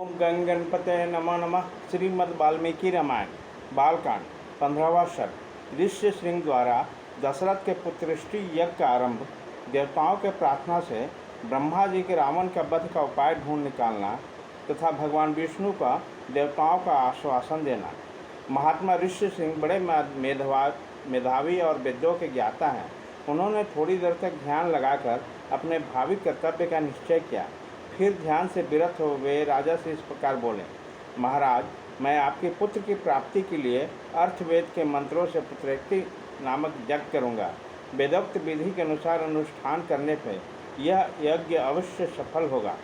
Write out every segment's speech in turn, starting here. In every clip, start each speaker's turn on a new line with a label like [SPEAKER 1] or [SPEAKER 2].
[SPEAKER 1] ओम गंग गणपते नमः नमः। श्रीमद् वाल्मीकि रामायण बालकांड 15वां सर्ग। ऋष्य श्रृंग द्वारा दशरथ के पुत्रष्टि यज्ञ का आरंभ। देवताओं के प्रार्थना से ब्रह्मा जी के रावण का वध का उपाय ढूंढ निकालना तथा भगवान विष्णु का देवताओं का आश्वासन देना। महात्मा ऋष्य श्रृंग बड़े मेधावी और वेदों के ज्ञाता हैं। उन्होंने थोड़ी देर तक ध्यान लगाकर अपने भावी कर्तव्य का निश्चय किया। फिर ध्यान से विरत हो वे राजा से इस प्रकार बोले, महाराज, मैं आपके पुत्र की प्राप्ति के लिए अर्थवेद के मंत्रों से पुत्रेष्टि नामक यज्ञ करूँगा। वेदोक्त विधि के अनुसार अनुष्ठान करने पर यह यज्ञ अवश्य सफल होगा।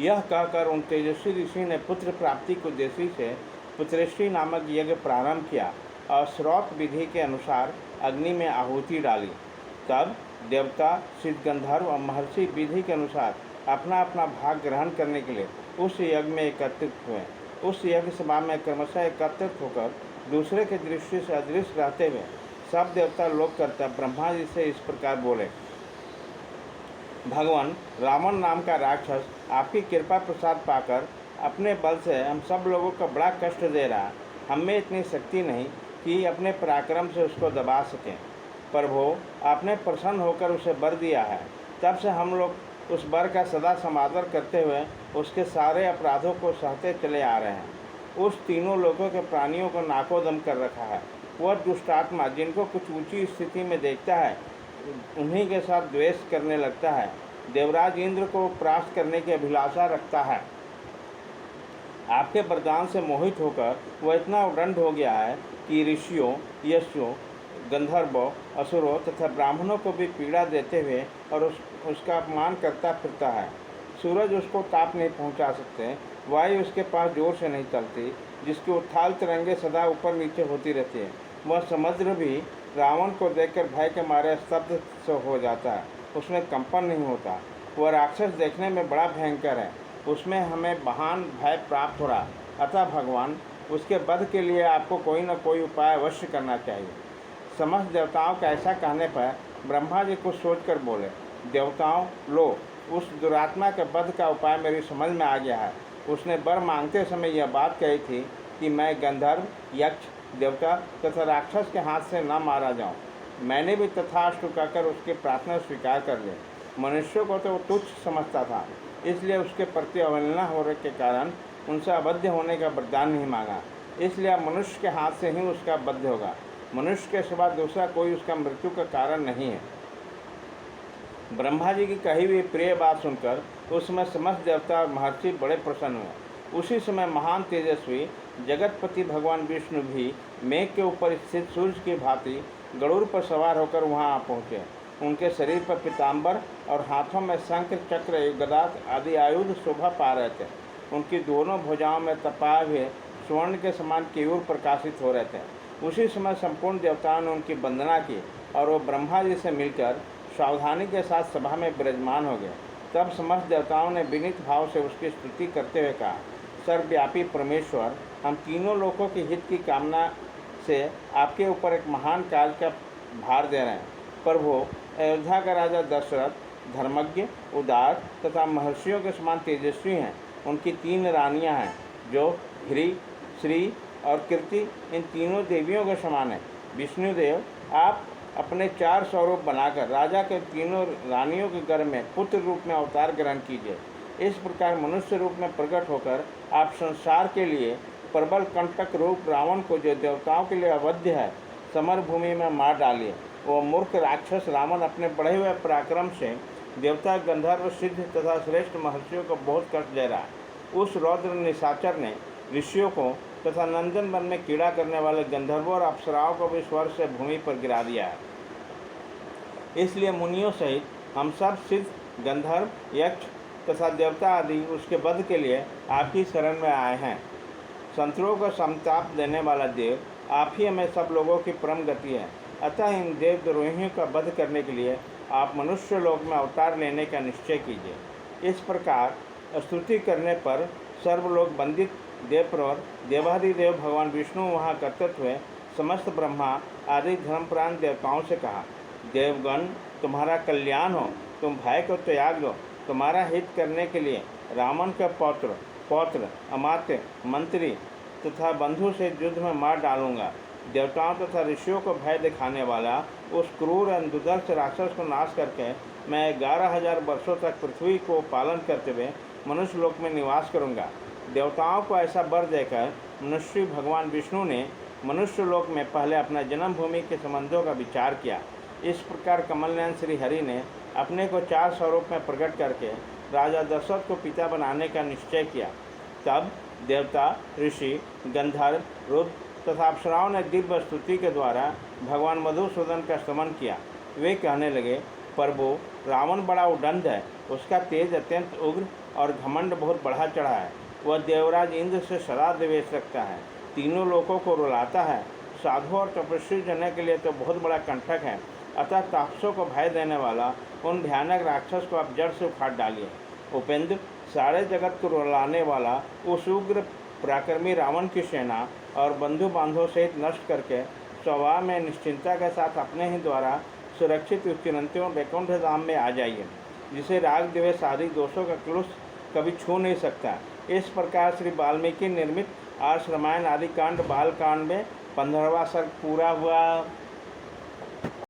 [SPEAKER 1] यह कहकर उन तेजस्वी ऋषि ने पुत्र प्राप्ति के उद्देश्य से पुत्रेष्टि नामक यज्ञ प्रारंभ किया और श्रौत विधि के अनुसार अग्नि में आहुति डाली। तब देवता, सिद्ध, गंधर्व और महर्षि विधि के अनुसार अपना अपना भाग ग्रहण करने के लिए उस यज्ञ में एकत्रित हुए। उस यज्ञ सभा में क्रमशः एकत्रित होकर दूसरे के दृष्टि से अदृश्य रहते हुए सब देवता लोक करता ब्रह्मा जी से इस प्रकार बोले, भगवान रावण नाम का राक्षस आपकी कृपा प्रसाद पाकर अपने बल से हम सब लोगों को बड़ा कष्ट दे रहा। हम में इतनी शक्ति नहीं कि अपने पराक्रम से उसको दबा सकें। प्रभु, आपने प्रसन्न होकर उसे वर दिया है। तब से हम लोग उस वर का सदा समादर करते हुए उसके सारे अपराधों को सहते चले आ रहे हैं। उस तीनों लोगों के प्राणियों को नाकोदम कर रखा है। वह दुष्टात्मा जिनको कुछ ऊंची स्थिति में देखता है उन्हीं के साथ द्वेष करने लगता है। देवराज इंद्र को प्राप्त करने की अभिलाषा रखता है। आपके वरदान से मोहित होकर वह इतना उद्दंड हो गया है कि ऋषियों, यक्षों, गंधर्वों, असुरों तथा ब्राह्मणों को भी पीड़ा देते हुए और उसका अपमान करता फिरता है। सूरज उसको ताप नहीं पहुंचा सकते, वायु उसके पास जोर से नहीं चलती, जिसकी उथाल तरंगे सदा ऊपर नीचे होती रहती है। वह समुद्र भी रावण को देखकर भय के मारे स्तब्ध से हो जाता है, उसमें कंपन नहीं होता। वह राक्षस देखने में बड़ा भयंकर है, उसमें हमें महान भय प्राप्त हो रहा। अतः भगवान, उसके वध के लिए आपको कोई न कोई उपाय अवश्य करना चाहिए। समस्त देवताओं का ऐसा कहने पर ब्रह्मा जी कुछ सोचकर बोले, देवताओं, लो, उस दुरात्मा के वध का उपाय मेरी समझ में आ गया है। उसने वर मांगते समय यह बात कही थी कि मैं गंधर्व, यक्ष, देवता तथा राक्षस के हाथ से न मारा जाऊं। मैंने भी तथास्तु कहकर उसकी प्रार्थना स्वीकार कर ली। मनुष्यों को तो वो तुच्छ समझता था, इसलिए उसके प्रति अवहेलना होने के कारण उनसे अबद्ध होने का वरदान नहीं मांगा। इसलिए अब मनुष्य के हाथ से ही उसका वध होगा। मनुष्य के सिवा दूसरा कोई उसका मृत्यु का कारण नहीं है। ब्रह्मा जी की कही हुई प्रिय बात सुनकर उस समय समस्त देवता और महर्षि बड़े प्रसन्न हुए। उसी समय महान तेजस्वी जगतपति भगवान विष्णु भी मेघ के ऊपर स्थित सूर्य की भांति गरुड़ पर सवार होकर वहां आ पहुँचे। उनके शरीर पर पीताम्बर और हाथों में शंख, चक्र, गदा आदि आयुध शोभा पा रहे थे। उनकी दोनों भुजाओं में तपाए हुए स्वर्ण के समान केयूर प्रकाशित हो रहे थे। उसी समय संपूर्ण देवताओं ने उनकी वंदना की और वो ब्रह्मा जी से मिलकर सावधानी के साथ सभा में विराजमान हो गए। तब समस्त देवताओं ने विनीत भाव से उसकी स्तुति करते हुए कहा, सर्वव्यापी परमेश्वर, हम तीनों लोगों के हित की कामना से आपके ऊपर एक महान कार्य का भार दे रहे हैं। प्रभु, अयोध्या का राजा दशरथ धर्मज्ञ, उदार तथा महर्षियों के समान तेजस्वी हैं। उनकी 3 रानियां हैं जो ह्री, श्री और कीर्ति इन तीनों देवियों के समान है। विष्णुदेव, आप अपने 4 स्वरूप बनाकर राजा के तीनों रानियों के घर में पुत्र रूप में अवतार ग्रहण कीजिए। इस प्रकार मनुष्य रूप में प्रकट होकर आप संसार के लिए प्रबल कंटक रूप रावण को, जो देवताओं के लिए अवध्य है, समर भूमि में मार डालिए। वो मूर्ख राक्षस रावण अपने बढ़े हुए पराक्रम से देवता, गंधर्व, सिद्ध तथा श्रेष्ठ महर्षियों को बहुत कष्ट दे रहा है। उस रौद्र निशाचर ने ऋषियों को तथा नंदन वन में कीड़ा करने वाले गंधर्वों और अप्सराओं को भी स्वर्ग से भूमि पर गिरा दिया है। इसलिए मुनियों सहित हम सब सिद्ध, गंधर्व, यक्ष तथा देवता आदि उसके वध के लिए आपकी शरण में आए हैं। शत्रुओं को संताप देने वाला देव आप ही हमें सब लोगों की परम गति है। अतः इन देवद्रोहियों का वध करने के लिए आप मनुष्य लोक में अवतार लेने का निश्चय कीजिए। इस प्रकार स्तुति करने पर सर्वलोक वंदित देवप्रवर देवाधिदेव भगवान विष्णु वहाँ एकत्रित हुए। समस्त ब्रह्मा आदि धर्मप्राण देवताओं से कहा, देवगण, तुम्हारा कल्याण हो, तुम भय को त्याग दो। तुम्हारा हित करने के लिए रावण के पौत्र अमात्य मंत्री तथा बंधु से युद्ध में मार डालूंगा। देवताओं तथा ऋषियों को भय दिखाने वाला उस क्रूर एवं दुर्धर्ष राक्षस को नाश करके मैं 11,000 वर्षों तक पृथ्वी को पालन करते हुए मनुष्य लोक में निवास करूंगा। देवताओं को ऐसा वर देकर मनुष्य भगवान विष्णु ने मनुष्य लोक में पहले अपना जन्मभूमि के संबंधों का विचार किया। इस प्रकार कमलनयन श्री हरि ने अपने को 4 स्वरूप में प्रकट करके राजा दशरथ को पिता बनाने का निश्चय किया। तब देवता, ऋषि, गंधर्व, रुद्र तथा अप्सराओं ने दिव्य स्तुति के द्वारा भगवान मधुसूदन का स्तमन किया। वे कहने लगे, प्रभु, रावण बड़ा उदंड है, उसका तेज अत्यंत उग्र और घमंड बहुत बढ़ा चढ़ा है। वह देवराज इंद्र से सदा द्वेष रखता है, तीनों लोकों को रुलाता है, साधु और तपस्वी जनों के लिए तो बहुत बड़ा कंटक है। अतः तापसों को भय देने वाला उन भयानक राक्षस को आप जड़ से उखाड़ डालिए। उपेंद्र, सारे जगत को रुलाने वाला उस उग्र पराक्रमी रावण की सेना और बंधु बांधवों सहित नष्ट करके स्वभाव में निश्चिंता के साथ अपने ही द्वारा सुरक्षित उत्क्रांतियों वैकुंठ धाम में आ जाइए, जिसे राग द्वेष आदि दोषों का क्लुष कभी छू नहीं सकता। इस प्रकार श्री वाल्मीकि निर्मित आर्ष रामायण आदि कांड बाल कांड में 15वां सर्ग पूरा हुआ।